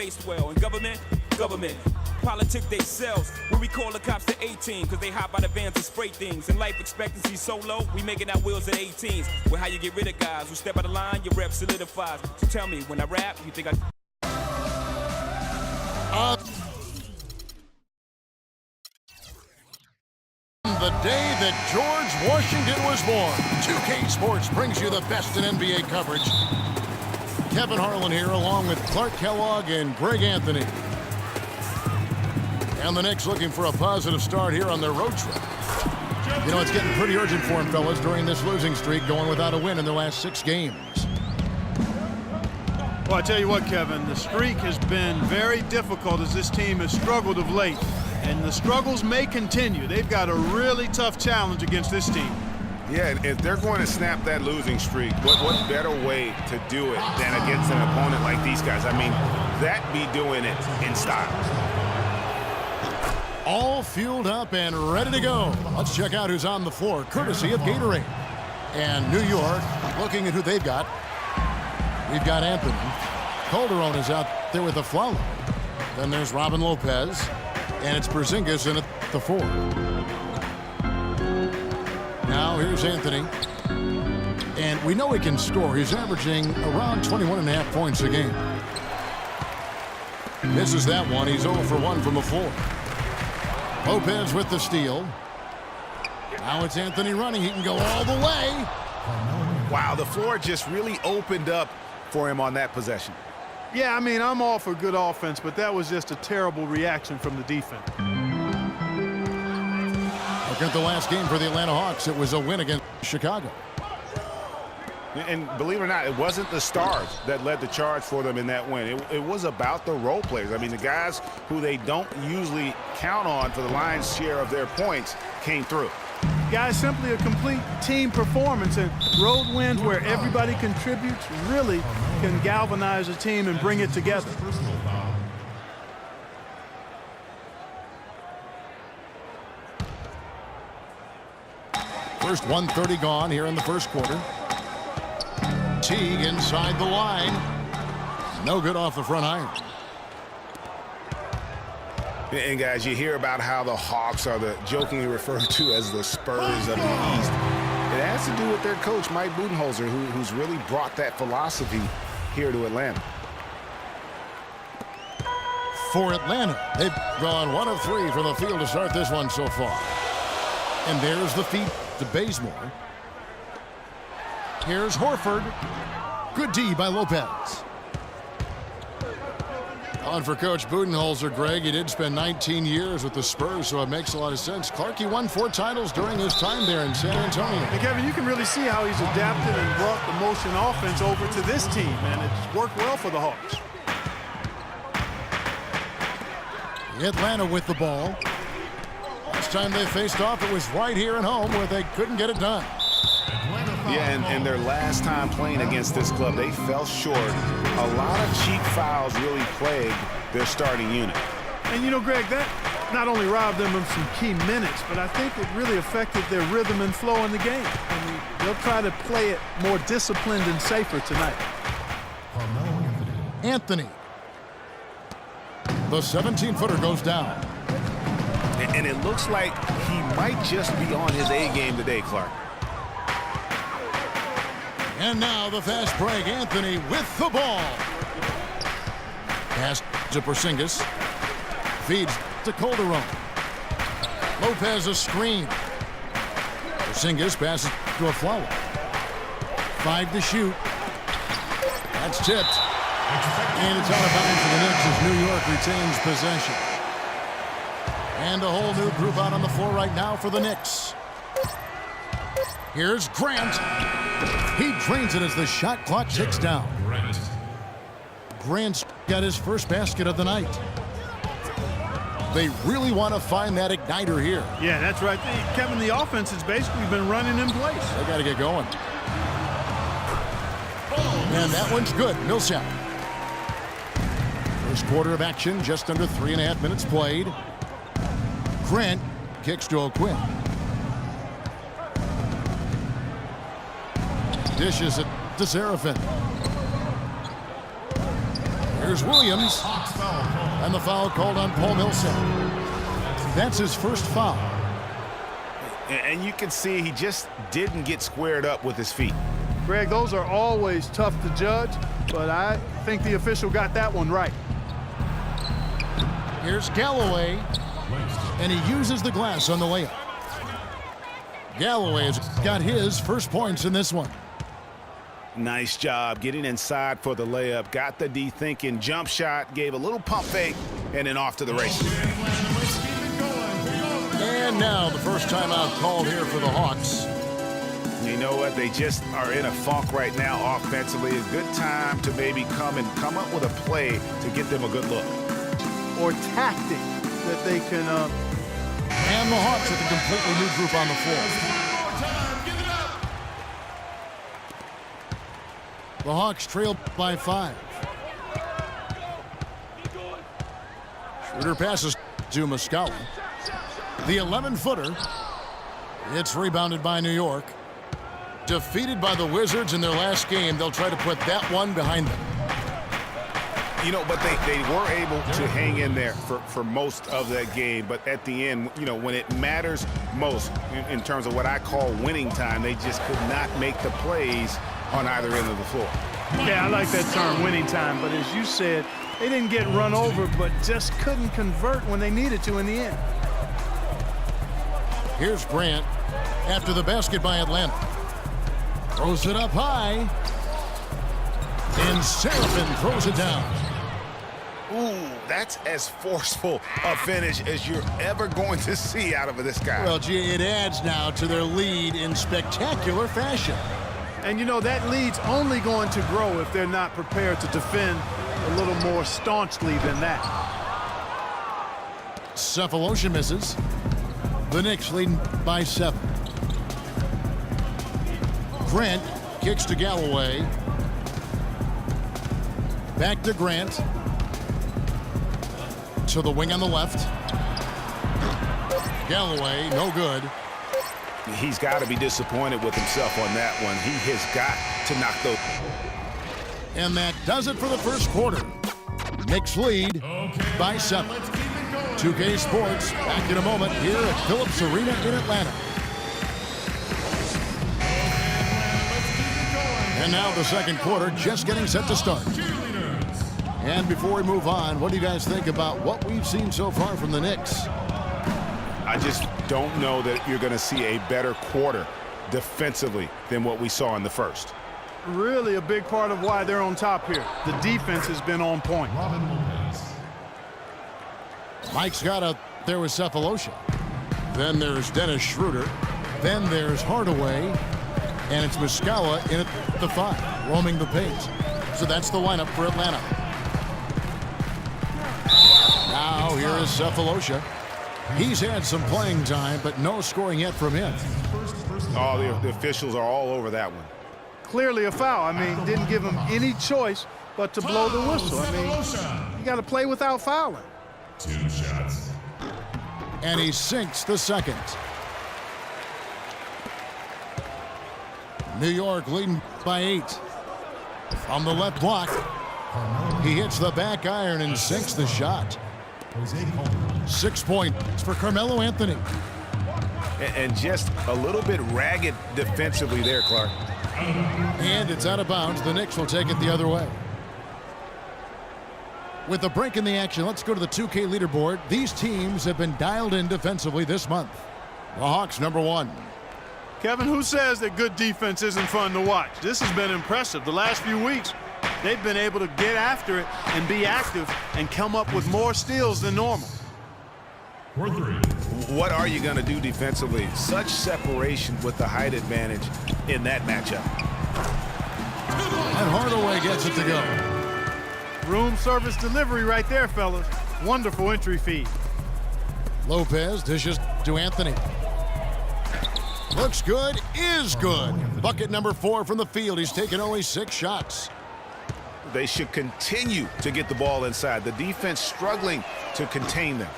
based well. And government, politic they sells. When we call the cops to 18, cause they hop out of vans and spray things. And life expectancy so low, we making our wheels at 18s. Well, how you get rid of guys who step out of line, your rep solidifies. So tell me, when I rap, you think I... The day that George Washington was born, 2K Sports brings you the best in NBA coverage. Kevin Harlan here along with Clark Kellogg and Greg Anthony. And the Knicks looking for a positive start here on their road trip. You know, it's getting pretty urgent for them, fellas, during this losing streak, going without a win in their last 6 games. Well, I tell you what, Kevin, the streak has been very difficult as this team has struggled of late. And the struggles may continue. They've got a really tough challenge against this team. Yeah, if they're going to snap that losing streak, what better way to do it than against an opponent like these guys? I mean, that be doing it in style. All fueled up and ready to go. Let's check out who's on the floor, courtesy of Gatorade. And New York, looking at who they've got. We've got Anthony. Calderon is out there with the Flalo. Then there's Robin Lopez. And it's Porzingis in at the 4. Now here's Anthony. And we know he can score. He's averaging around 21.5 points a game. Misses that one. He's 0 for 1 from the floor. Lopez with the steal. Now it's Anthony running. He can go all the way. Wow, the floor just really opened up for him on that possession. Yeah, I mean, I'm all for good offense, but that was just a terrible reaction from the defense. Look at the last game for the Atlanta Hawks. It was a win against Chicago. And believe it or not, it wasn't the stars that led the charge for them in that win. It was about the role players. I mean, the guys who they don't usually count on for the lion's share of their points came through. Guys, simply a complete team performance, and road wins where everybody contributes really can galvanize a team and bring it together. First 1:30 gone here in the first quarter. Teague inside the line. No good off the front iron. And guys, you hear about how the Hawks are the jokingly referred to as the Spurs of the East. It has to do with their coach, Mike Budenholzer, who's really brought that philosophy here to Atlanta. For Atlanta, they've gone 1 of 3 from the field to start this one so far. And there's the feed to Bazemore. Here's Horford. Good D by Lopez. On for Coach Budenholzer, Greg. He did spend 19 years with the Spurs, so it makes a lot of sense. Clark, he won 4 titles during his time there in San Antonio. And Kevin, you can really see how he's adapted and brought the motion offense over to this team, and it's worked well for the Hawks. Atlanta with the ball. Last time they faced off, it was right here at home where they couldn't get it done. Yeah, and their last time playing against this club, they fell short. A lot of cheap fouls really plagued their starting unit. And, you know, Greg, that not only robbed them of some key minutes, but I think it really affected their rhythm and flow in the game. I mean, they'll try to play it more disciplined and safer tonight. Anthony. The 17-footer goes down. And it looks like he might just be on his A game today, Clark. And now the fast break. Anthony with the ball. Pass to Porzingis. Feeds to Calderon. Lopez a screen. Porzingis passes to a Flalo. 5 to shoot. That's tipped. And it's out of bounds for the Knicks as New York retains possession. And a whole new group out on the floor right now for the Knicks. Here's Grant. He drains it as the shot clock ticks down. Grant's got his first basket of the night. They really want to find that igniter here. Yeah, that's right. Kevin, the offense has basically been running in place. They got to get going. And that one's good. Millsap. First quarter of action, just under 3.5 minutes played. Grant kicks to O'Quinn. Dishes it to Seraphin. Here's Williams. And the foul called on Paul Millsap. That's his first foul. And you can see he just didn't get squared up with his feet. Greg, those are always tough to judge, but I think the official got that one right. Here's Galloway, and he uses the glass on the layup. Galloway has got his first points in this one. Nice job getting inside for the layup. Got the D-thinking jump shot, gave a little pump fake, and then off to the races. And now the first timeout called here for the Hawks. You know what? They just are in a funk right now offensively. A good time to maybe come up with a play to get them a good look. Or tactic that they can... And the Hawks with a completely new group on the floor. The Hawks trail by 5. Schroeder passes to Muscala. The 11-footer. It's rebounded by New York. Defeated by the Wizards in their last game, they'll try to put that one behind them. You know, but they were able to hang in there for most of that game. But at the end, you know, when it matters most in terms of what I call winning time, they just could not make the plays on either end of the floor. Yeah, I like that term, winning time. But as you said, they didn't get run over, but just couldn't convert when they needed to in the end. Here's Grant after the basket by Atlanta. Throws it up high. And Seraphin throws it down. Ooh, that's as forceful a finish as you're ever going to see out of this guy. Well, gee, it adds now to their lead in spectacular fashion. And, you know, that lead's only going to grow if they're not prepared to defend a little more staunchly than that. Cephalosha misses. The Knicks leading by 7. Grant kicks to Galloway. Back to Grant. To the wing on the left. Galloway, no good. He's got to be disappointed with himself on that one. He has got to knock those. And that does it for the first quarter. Knicks lead by 7. 2K Sports back in a moment here at Phillips Arena in Atlanta. And now the second quarter just getting set to start. And before we move on, what do you guys think about what we've seen so far from the Knicks? I just don't know that you're going to see a better quarter defensively than what we saw in the first. Really a big part of why they're on top here. The defense has been on point. Mike Scott out there with Cephalosha. Then there's Dennis Schroeder. Then there's Hardaway. And it's Muscala in at the 5, roaming the paint. So that's the lineup for Atlanta. Now here is Cephalosha. He's had some playing time, but no scoring yet from him. Oh, the officials are all over that one. Clearly a foul. I mean, didn't give him any choice but to blow the whistle. I mean, you got to play without fouling. 2 shots. And he sinks the second. New York leading by 8. On the left block, he hits the back iron and sinks the shot. 6 points for Carmelo Anthony. And just a little bit ragged defensively there, Clark. And it's out of bounds. The Knicks will take it the other way. With a break in the action, let's go to the 2K leaderboard. These teams have been dialed in defensively this month. The Hawks number 1. Kevin, who says that good defense isn't fun to watch? This has been impressive. The last few weeks, they've been able to get after it and be active and come up with more steals than normal. For 3. What are you going to do defensively? Such separation with the height advantage in that matchup. And Hardaway gets it to go. Room service delivery right there, fellas. Wonderful entry feed. Lopez dishes to Anthony. Looks good, is good. Bucket number 4 from the field. He's taken only 6 shots. They should continue to get the ball inside. The defense struggling to contain them.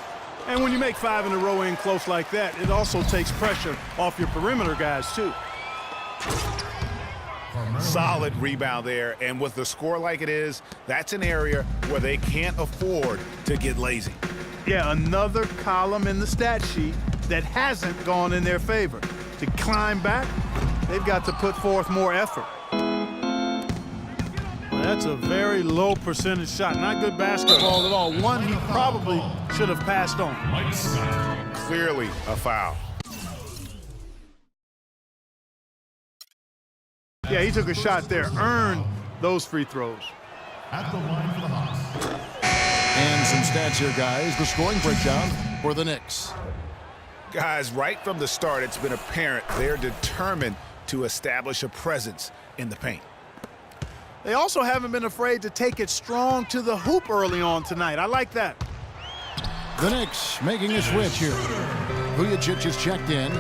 And when you make 5 in a row in close like that, it also takes pressure off your perimeter guys, too. Solid rebound there, and with the score like it is, that's an area where they can't afford to get lazy. Yeah, another column in the stat sheet that hasn't gone in their favor. To climb back, they've got to put forth more effort. Well, that's a very low percentage shot. Not good basketball at all. One he probably should have passed on. Mike Scott. Clearly a foul. Yeah, he took a shot there, earned those free throws. At the line for the Hawks. And some stats here, guys. The scoring breakdown for the Knicks. Guys, right from the start, it's been apparent they're determined to establish a presence in the paint. They also haven't been afraid to take it strong to the hoop early on tonight. I like that. The Knicks making a switch here. Vujacic is checked in.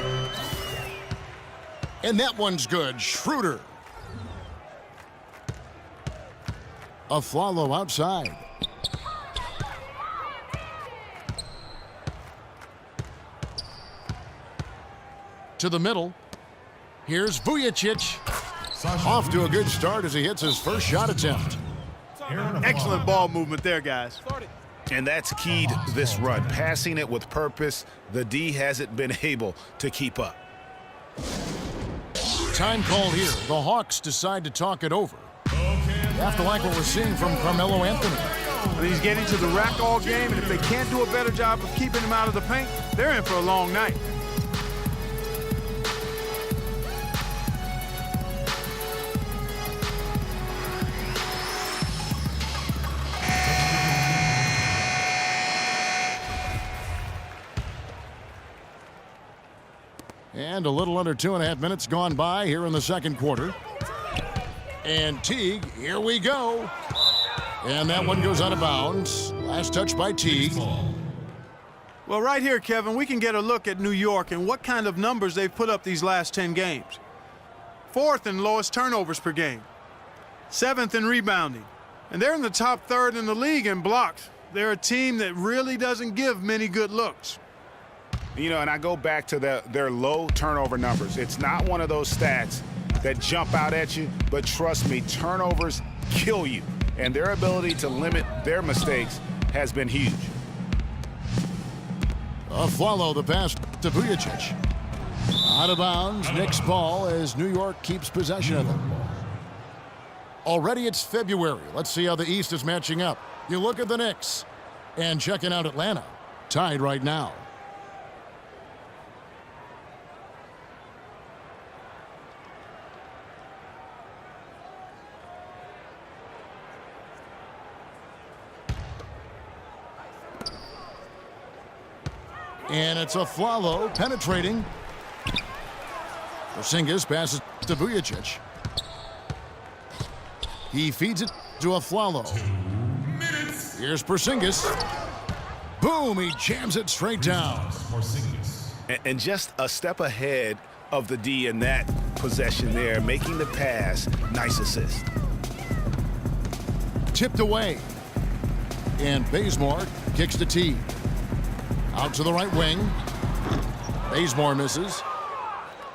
And that one's good. Schroeder. Afflalo outside. To the middle. Here's Vujacic. Off to a good start as he hits his first shot attempt. Excellent ball movement there, guys. And that's keyed this run. Passing it with purpose, the D hasn't been able to keep up. Time call here. The Hawks decide to talk it over. After like what we're seeing from Carmelo Anthony. But he's getting to the rack all game, and if they can't do a better job of keeping him out of the paint, they're in for a long night. And a little under 2.5 minutes gone by here in the second quarter. And Teague, here we go. And that one goes out of bounds. Last touch by Teague. Well, right here, Kevin, we can get a look at New York and what kind of numbers they've put up these last 10 games. 4th in lowest turnovers per game. 7th in rebounding. And they're in the top 3rd in the league in blocks. They're a team that really doesn't give many good looks. You know, and I go back to their low turnover numbers. It's not one of those stats that jump out at you, but trust me, turnovers kill you. And their ability to limit their mistakes has been huge. Afflalo the pass to Vujacic. Out of bounds, Knicks ball as New York keeps possession of it. Already it's February. Let's see how the East is matching up. You look at the Knicks and checking out Atlanta. Tied right now. And it's Afflalo penetrating. Porzingis passes to Vujacic. He feeds it to Afflalo. Here's Porzingis. Boom, he jams it straight down. And just a step ahead of the D in that possession there, making the pass. Nice assist. Tipped away. And Bazemore kicks the tee. Out to the right wing. Bazemore misses.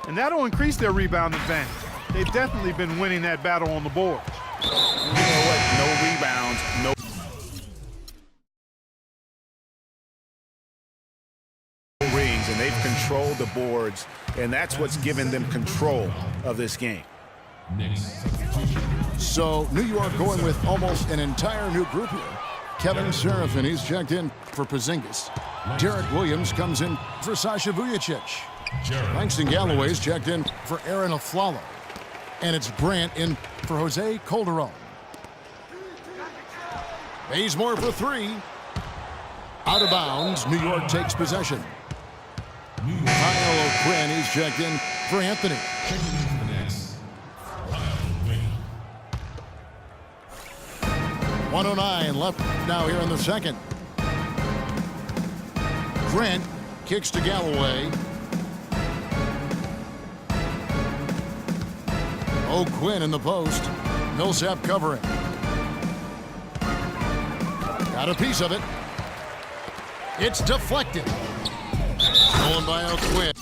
And that'll increase their rebound advantage. They've definitely been winning that battle on the boards. You know what? No rebounds, no rings, and they've controlled the boards, and that's what's given them control of this game. So New York going with almost an entire new group here. Kevin Serafin, he's checked in for Porzingis. Derek Williams comes in for Sasha Vujacic. Langston Galloway's checked in for Aaron Afflalo. And it's Grant in for Jose Calderon. Bazemore for 3. Out of bounds, New York takes possession. Kyle O'Quinn, he's checked in for Anthony. 1:09 left now here in the second. Grant kicks to Galloway. O'Quinn in the post. Millsap covering. Got a piece of it. It's deflected. Stolen by O'Quinn.